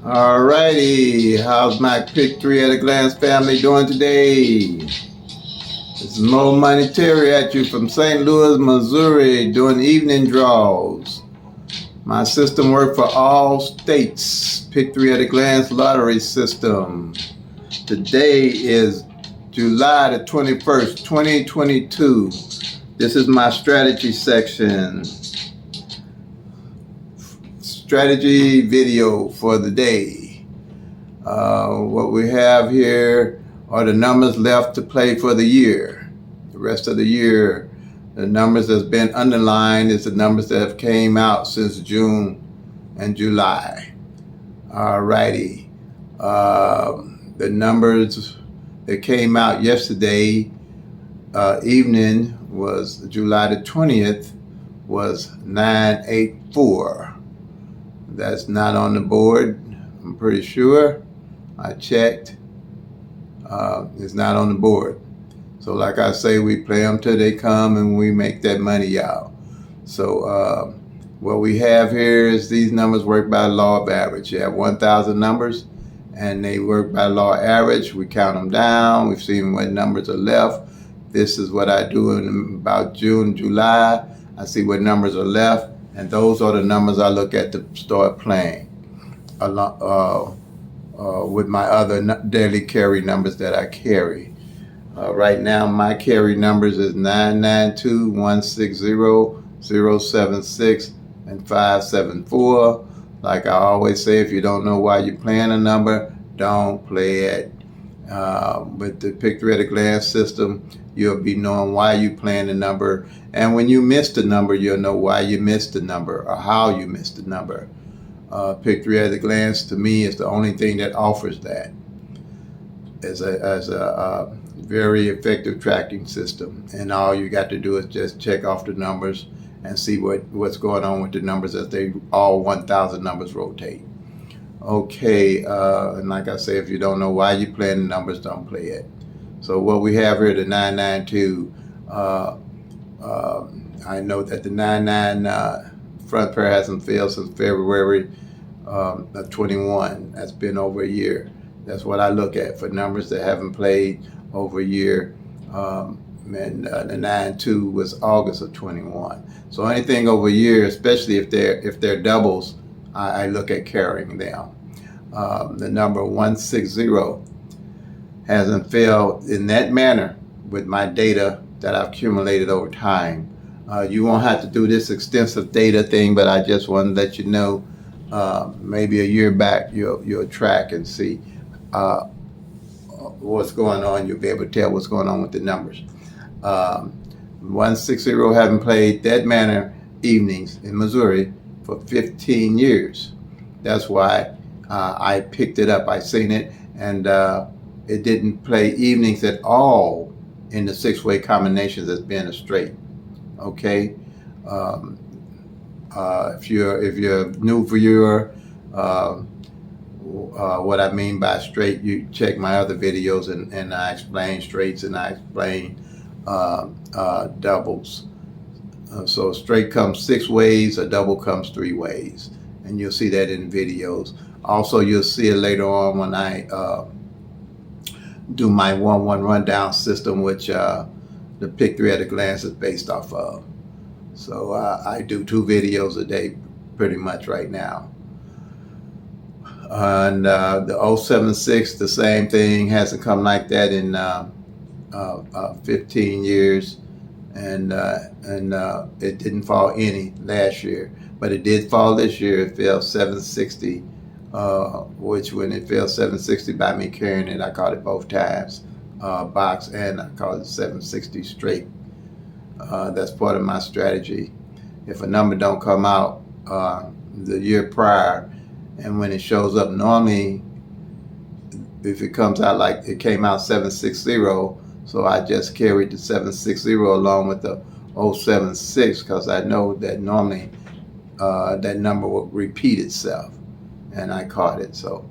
Alrighty, how's my PICK3 at a glance family doing today? This is Mo Monetary at you from St. Louis, Missouri, doing evening draws. My system works for all states. PICK3 at a glance lottery system. Today is July the 21st, 2022. This is my strategy section. Strategy video for the day. What we have here are the numbers left to play for the year. The rest of the year, the numbers that's been underlined is the numbers that have came out since June and July. Alrighty. The numbers that came out yesterday evening was July the 20th was 984. That's not on the board, I'm pretty sure. I checked. It's not on the board. So like I say, we play them till they come and we make that money out. So what we have here is these numbers work by law of average. You have 1,000 numbers and they work by law of average. We count them down. We've seen what numbers are left. This is what I do in about June, July. I see what numbers are left. And those are the numbers I look at to start playing with my other daily carry numbers that I carry. Right now, my carry numbers is 992, 160, 076, and 574. Like I always say, if you don't know why you're playing a number, don't play it. With the PICK3 at a glance system, you'll be knowing why you're playing the number. And when you miss the number, you'll know why you missed the number or how you missed the number. PICK3 at a glance, to me, is the only thing that offers that as a very effective tracking system. And all you got to do is just check off the numbers and see what's going on with the numbers as they all 1,000 numbers rotate. Okay, and like I say, if you don't know why you're playing the numbers, don't play it. So what we have here, the 992, I know that the 99 front pair hasn't failed since February of 21. That's been over a year. That's what I look at for numbers that haven't played over a year. And the 92 was August of 21. So anything over a year, especially if they're doubles, I look at carrying them. The number 160 hasn't failed in that manner with my data that I've accumulated over time. You won't have to do this extensive data thing, but I just want to let you know, maybe a year back, you'll track and see what's going on. You'll be able to tell what's going on with the numbers. 160 haven't played that manner evenings in Missouri for 15 years. That's why I picked it up. I seen it, and it didn't play evenings at all in the six-way combinations as being a straight. Okay, if you're new for your what I mean by straight, you check my other videos and I explain straights and I explain doubles. So straight comes 6 ways, a double comes 3 ways, and you'll see that in videos. Also, you'll see it later on when I do my 1-1 rundown system, which the PICK3 at a glance is based off of. So I do 2 videos a day pretty much right now. And the 076, the same thing, hasn't come like that in 15 years. And it didn't fall any last year, but it did fall this year. It fell 760, which when it fell 760 by me carrying it, I caught it both times, box, and I caught it 760 straight. That's part of my strategy. If a number don't come out the year prior, and when it shows up, normally if it comes out like it came out 760, so I just carried the 760 along with the 076 because I know that normally that number will repeat itself, and I caught it. So,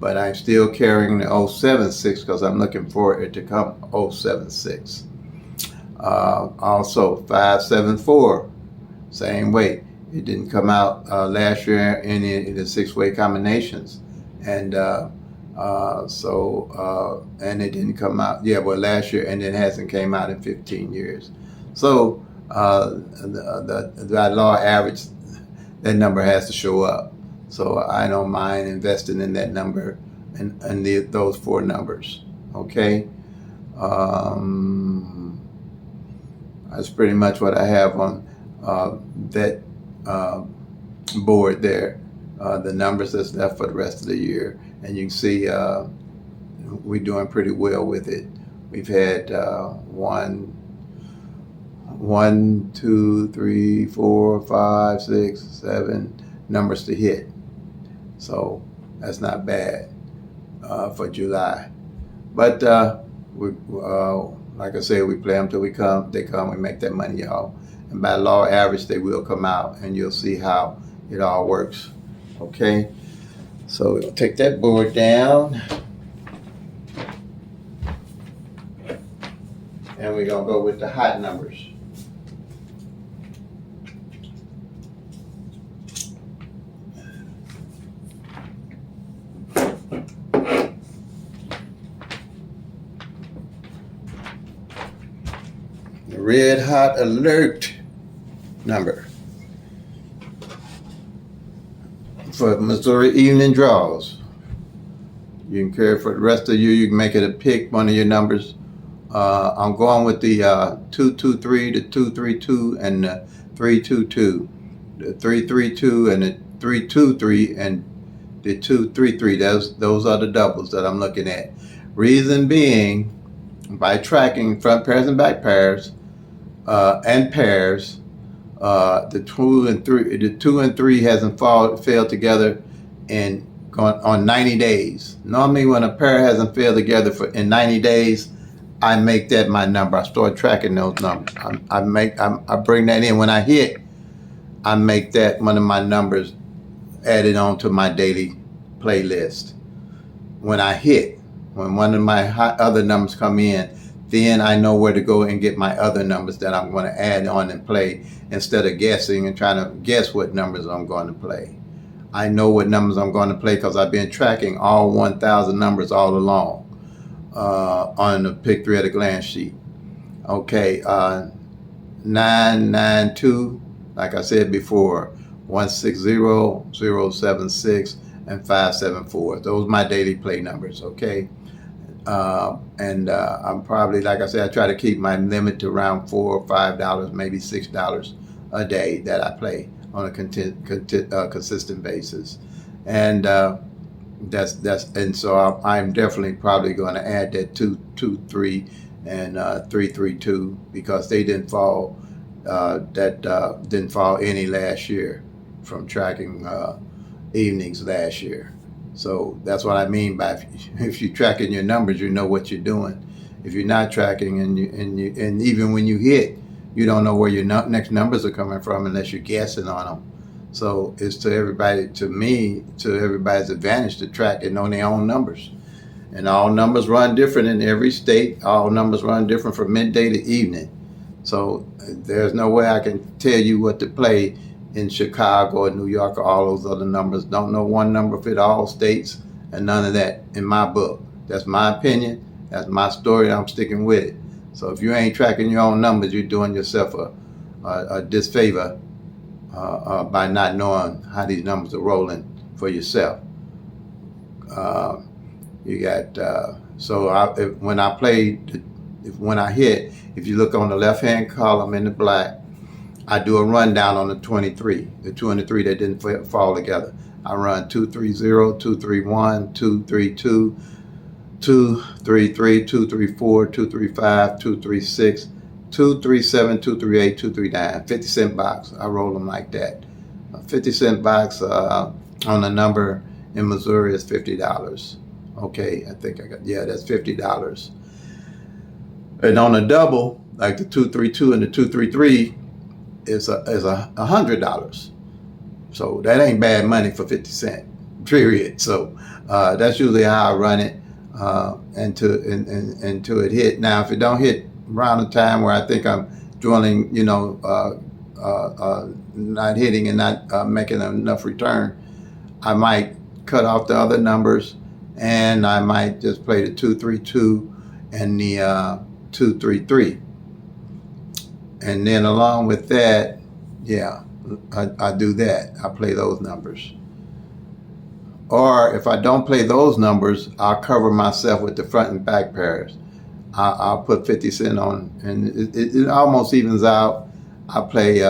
but I'm still carrying the 076 because I'm looking for it to come 076. Also 574, same way. It didn't come out last year in the 6-way combinations, and and it didn't come out. Yeah, well, last year, and it hasn't came out in 15 years. So that law average, that number has to show up. So I don't mind investing in that number and those four numbers. Okay. That's pretty much what I have on that board there. The numbers that's left for the rest of the year, and you can see we're doing pretty well with it. We've had 1, 2, 3, 4, 5, 6, 7 numbers to hit. So that's not bad for July. But like I said, we play them till they come, we make that money, y'all. And by law average, they will come out, and you'll see how it all works. Okay? So we'll take that board down. And we're going to go with the hot numbers. The red hot alert number for Missouri evening draws. You can carry for the rest of the year. You can make it a pick, one of your numbers. I'm going with the 223, the 232, and the 322. The 332 and the 323 and the 233. Those are the doubles that I'm looking at. Reason being, by tracking front pairs and back pairs and pairs, the 2 and 3 hasn't failed together on 90 days. Normally, when a pair hasn't failed together in 90 days, I make that my number. I start tracking those numbers. I bring that in. When I hit, I make that one of my numbers added on to my daily playlist. When I hit, when one of my other numbers come in, then I know where to go and get my other numbers that I'm going to add on and play, instead of guessing and trying to guess what numbers I'm going to play. I know what numbers I'm going to play because I've been tracking all 1,000 numbers all along on the PICK3 at a glance sheet. Okay, 992, like I said before, 160, 076, and 574. Those are my daily play numbers, okay? I'm probably, like I said, I try to keep my limit to around $4 or $5, maybe $6 a day that I play on a consistent basis. And so I'm definitely probably going to add that 223 and 332 because they didn't fall. Didn't fall any last year from tracking evenings last year. So that's what I mean by if you're tracking your numbers, you know what you're doing. If you're not tracking and even when you hit, you don't know where your next numbers are coming from unless you're guessing on them. So it's to everybody's advantage to track and know their own numbers. And all numbers run different in every state. All numbers run different from midday to evening. So there's no way I can tell you what to play in Chicago or New York or all those other numbers. Don't know one number fit all states and none of that in my book. That's my opinion. That's my story. I'm sticking with it. So if you ain't tracking your own numbers, you're doing yourself a disfavor by not knowing how these numbers are rolling for yourself. You got when I play, when I hit, if you look on the left-hand column in the black, I do a rundown on the 23, the 2 and the 3 that didn't fall together. I run 230, 231, 232, 233, 234, 235, 236, 237, 238, 239, 50-cent box. I roll them like that. A 50-cent box on a number in Missouri is $50. Okay, I think that's $50. And on a double, like the 232 and the 233, is $100. So that ain't bad money for 50 cents, period. So that's usually how I run it until it hit. Now, if it don't hit around the time where I think I'm dwelling, not hitting and not making enough return, I might cut off the other numbers, and I might just play the 232 and the 233. And then along with that, yeah, I do that. I play those numbers. Or if I don't play those numbers, I'll cover myself with the front and back pairs. I'll put 50 cent on, and it almost evens out. I play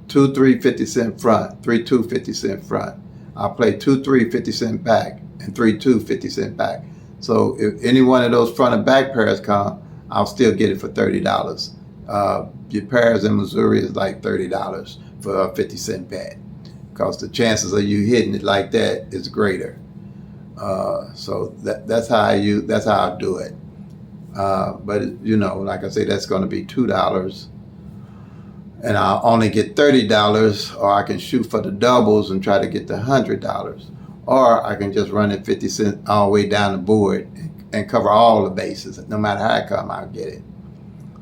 2-3 50 cent front, 3-2 50 cent front. I'll play 2-3 50 cent back, and 3-2 50 cent back. So if any one of those front and back pairs come, I'll still get it for $30. Your pairs in Missouri is like $30 for a 50 cent bet, because the chances of you hitting it like that is greater. So that's how I do it. But you know, like I say, that's going to be $2, and I'll only get $30, or I can shoot for the doubles and try to get the $100, or I can just run it 50 cent all the way down the board and cover all the bases. No matter how I come, I'll get it.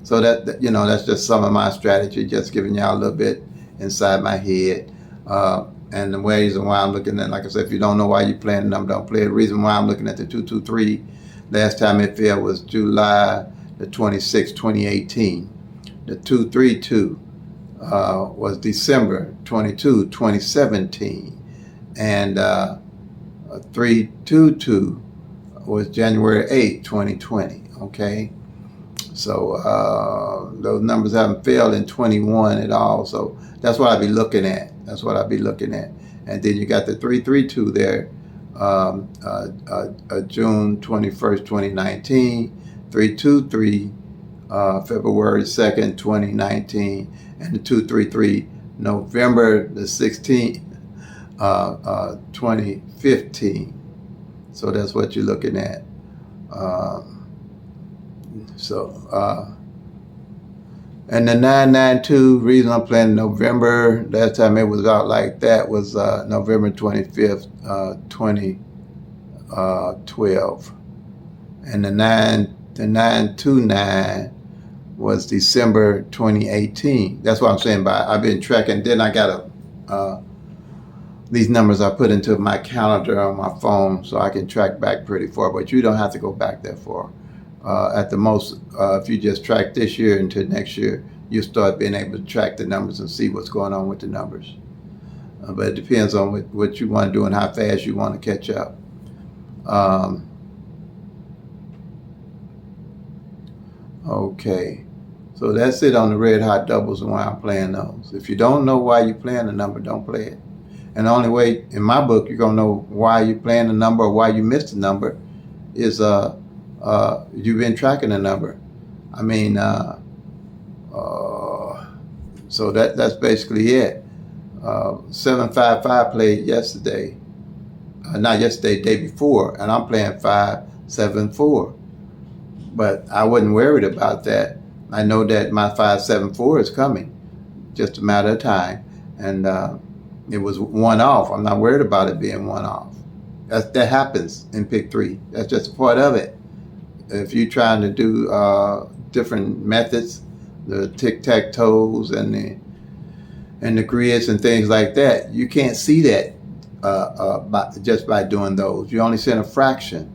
So that you know, that's just some of my strategy, just giving y'all a little bit inside my head. And the ways and why I'm looking at, like I said, if you don't know why you're playing the number, don't play it. The reason why I'm looking at the 223, last time it fell was July the 26th, 2018. The 232 was December 22, 2017. And 322 was January 8, 2020, okay? So those numbers haven't failed in 21 at all. So that's what I'll be looking at. That's what I'll be looking at. And then you got the 332 there, June 21st, 2019, 323, February 2nd, 2019, and the 233, November the 16th, 2015. So that's what you're looking at. And the 992, reason I'm playing November, last time it was out like that was November 25th, 2012. And the 929 was December 2018. That's what I'm saying by I've been tracking. Then I got these numbers I put into my calendar on my phone, so I can track back pretty far, but you don't have to go back that far. At the most, if you just track this year into next year, you start being able to track the numbers and see what's going on with the numbers. But it depends on what you want to do and how fast you want to catch up. Okay, so that's it on the red hot doubles and why I'm playing those. If you don't know why you're playing the number, don't play it. And the only way, in my book, you're going to know why you're playing the number or why you missed the number is you've been tracking the number. I mean, so that's basically it. 755 played yesterday, not yesterday, day before, and I'm playing 574. But I wasn't worried about that. I know that my 574 is coming, just a matter of time, and it was one off. I'm not worried about it being one off. That happens in PICK3. That's just a part of it. If you're trying to do different methods, the tic-tac-toes and the grids and things like that, you can't see that just by doing those. You only see a fraction.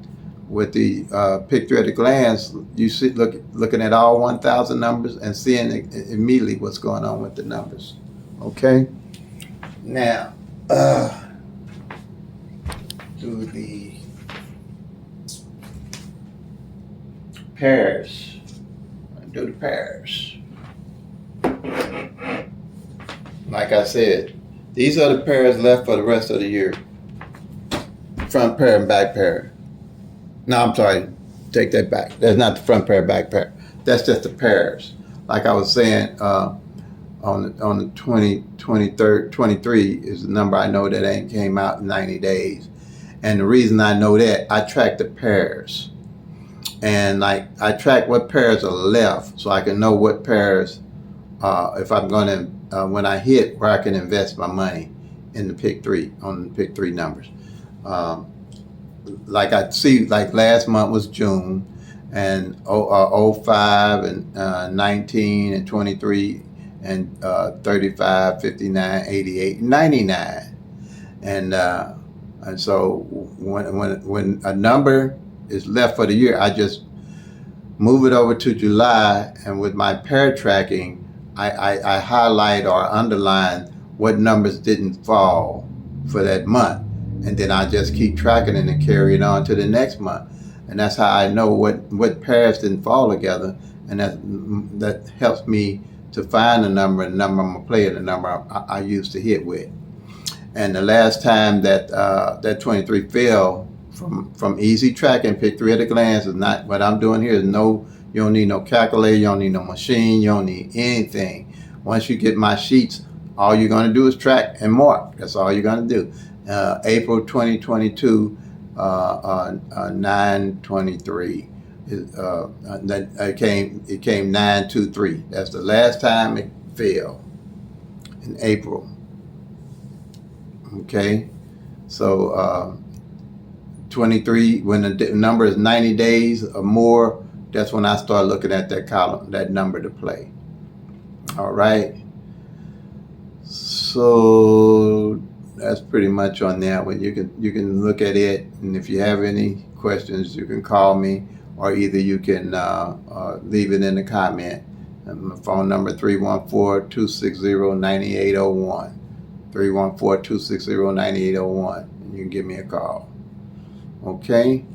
With the PICK3 at a glance, you see looking at all 1,000 numbers and seeing immediately what's going on with the numbers. Okay? Now, do the pairs. Do the pairs. Like I said, these are the pairs left for the rest of the year. Front pair and back pair. No, I'm sorry. Take that back. That's not the front pair, back pair. That's just the pairs. Like I was saying, on the 23 is the number I know that ain't came out in 90 days. And the reason I know that, I track the pairs. And like I track what pairs are left so I can know what pairs, if I'm going to, when I hit, where I can invest my money in the PICK3, on the PICK3 numbers. Like I see, like last month was June, and 05 and 19 and 23 and 35, 59, 88, 99. And And so when a number is left for the year, I just move it over to July, and with my pair tracking, I highlight or underline what numbers didn't fall for that month. And then I just keep tracking it and carry it on to the next month. And that's how I know what pairs didn't fall together. And that helps me to find the number I'm going to play, and the number I used to hit with. And the last time that that 23 fell from easy tracking, pick 3 at a glance, is not what I'm doing here. Is you don't need no calculator, you don't need no machine, you don't need anything. Once you get my sheets, all you're going to do is track and mark. That's all you're going to do. April 2022, 9/23. It came 9/23. That's the last time it fell, in April. Okay, so 23, when the number is 90 days or more, that's when I start looking at that column, that number to play. All right, so that's pretty much on that one. You can look at it, and if you have any questions, you can call me, or either you can leave it in the comment. My phone number 314-260-9801. 314-260-9801. And you can give me a call. Okay,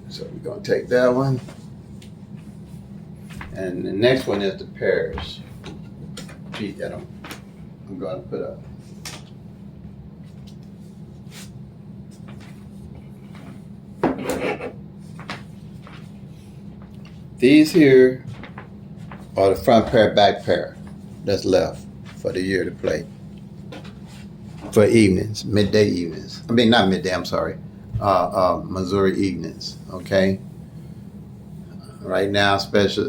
so we're going to take that one. And the next one is the pairs. Sheet that I'm going to put up. These here are the front pair, back pair that's left for the year to play. For evenings, midday evenings. I mean, not midday, I'm sorry. Missouri evenings, okay? Right now,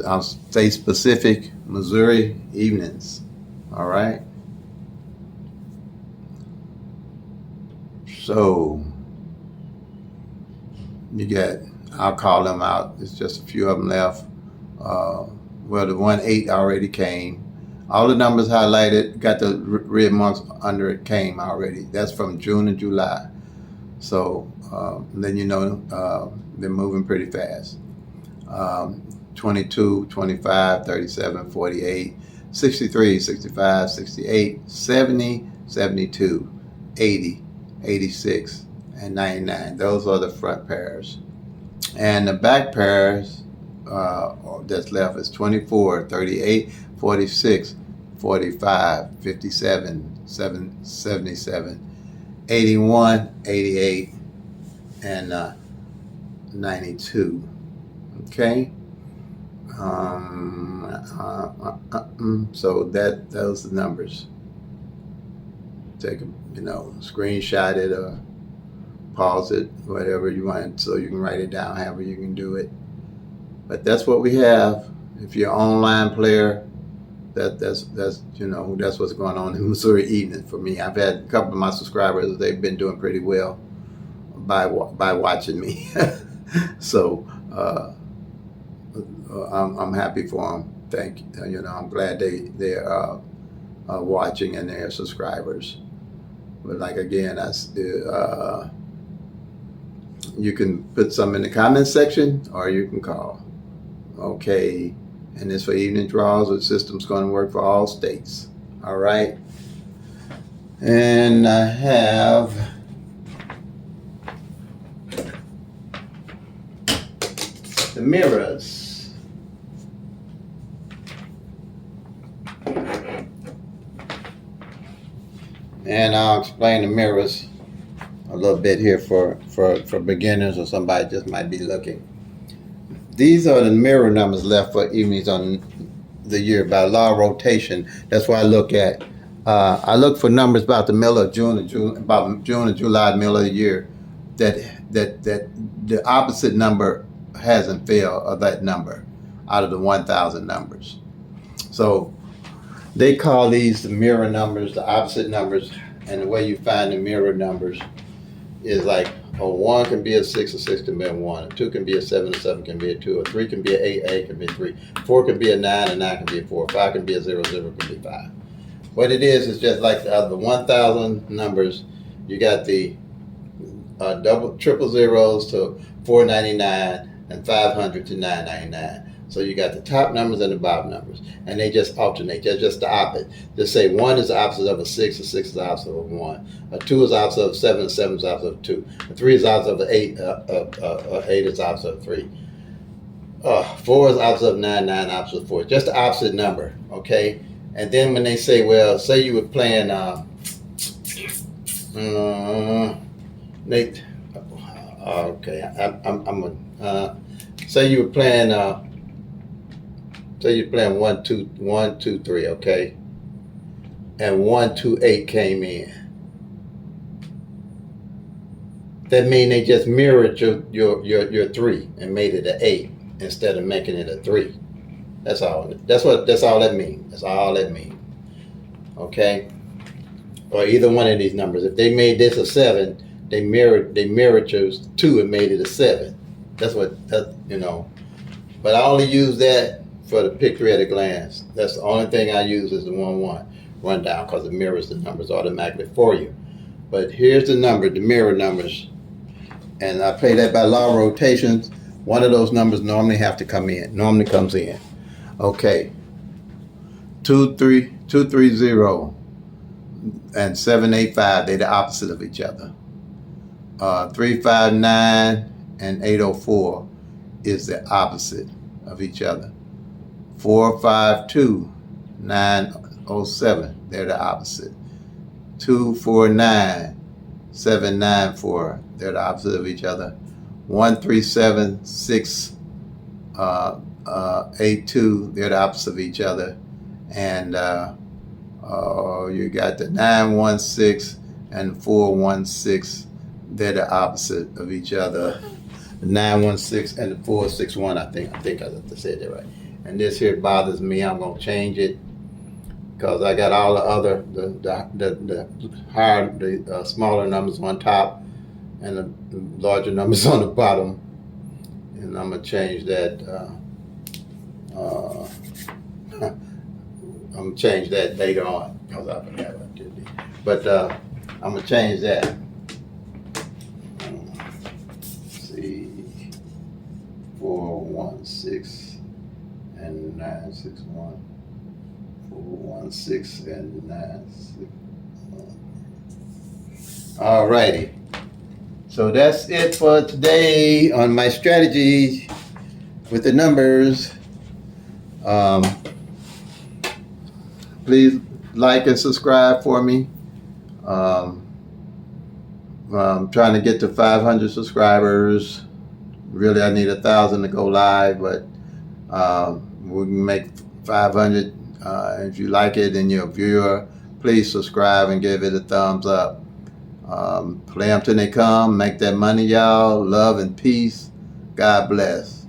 I'll stay specific, Missouri evenings, all right? So, I'll call them out. There's just a few of them left. Well, the 1-8 already came. All the numbers highlighted, got the red marks under it, came already. That's from June and July. So then they're moving pretty fast. 22, 25, 37, 48, 63, 65, 68, 70, 72, 80, 86, and 99. Those are the front pairs. And the back pairs that's left is 24, 38, 46, 45, 57, 77, 81, 88, and 92. Okay? So those are the numbers. Take a, screenshot it or pause it, whatever you want, so you can write it down, however you can do it. But that's what we have. If you're an online player, that's what's going on in Missouri evening for me. I've had a couple of my subscribers, they've been doing pretty well by watching me. So I'm happy for them. Thank you. I'm glad they're watching and they're subscribers. But like again, you can put some in the comment section or you can call. Okay, and this for evening draws. The system's going to work for all states. All right, and I have the mirrors. And I'll explain the mirrors a little bit here for beginners or somebody just might be looking. These are the mirror numbers left for evenings on the year by law of rotation. That's why I look for numbers about the middle of June and July, middle of the year, that the opposite number hasn't failed of that number out of the 1,000 numbers. So they call these the mirror numbers, the opposite numbers, and the way you find the mirror numbers is like a 1 can be a 6, a 6 can be a 1, a 2 can be a 7, a 7 can be a 2, a 3 can be a 8, 8 can be a 3, 4 can be a 9, a 9 can be a 4, 5 can be a 0, 0 can be 5. What it is just like the other 1,000 numbers. You got the triple zeros to 499 and 500 to 999. So you got the top numbers and the bottom numbers, and they just alternate. They're just the opposite. Just say 1 is the opposite of a 6, a 6 is the opposite of a 1. A 2 is the opposite of 7, a 7 is the opposite of 2. A 3 is the opposite of an 8, 8 is the opposite of 3. 4 is the opposite of 9, 9 opposite of 4. Just the opposite number, okay? And then when they say, well, say you were playing, Nate, okay, say you were playing, say you're playing 1, 2, 1, 2, 3, okay? And 1, 2, 8 came in. That means they just mirrored your 3 and made it an 8 instead of making it a 3. That's all. That's all that means. That's all that means. Okay? Or either one of these numbers. If they made this a 7, they mirrored your 2 and made it a 7. That's you know. But I only use that for the PICK3 at a glance. That's the only thing I use is the 1-1 rundown, because it mirrors the numbers automatically for you. But here's the number, the mirror numbers. And I play that by law of rotations. One of those numbers normally comes in. Okay. 230 and 785, they're the opposite of each other. 359 and 804 is the opposite of each other. 452, 907, they're the opposite. 249, 794, they're the opposite of each other. 137, 682, they're the opposite of each other. And you got the 916 and 416, they're the opposite of each other. The 916 and the 461, I think I said that right. And this here bothers me. I'm gonna change it because I got all the other the higher, the smaller numbers on top and the larger numbers on the bottom. And I'm gonna change that. I'm gonna change that later on because I forgot what I did. But I'm gonna change that. Let's see, 416 and 961. 416 and 961. All righty. So that's it for today on my strategy with the numbers. Please like and subscribe for me. I'm trying to get to 500 subscribers. Really, I need 1,000 to go live, but we can make 500. If you like it and you're a viewer, please subscribe and give it a thumbs up. Play them till they come. Make that money, y'all. Love and peace. God bless.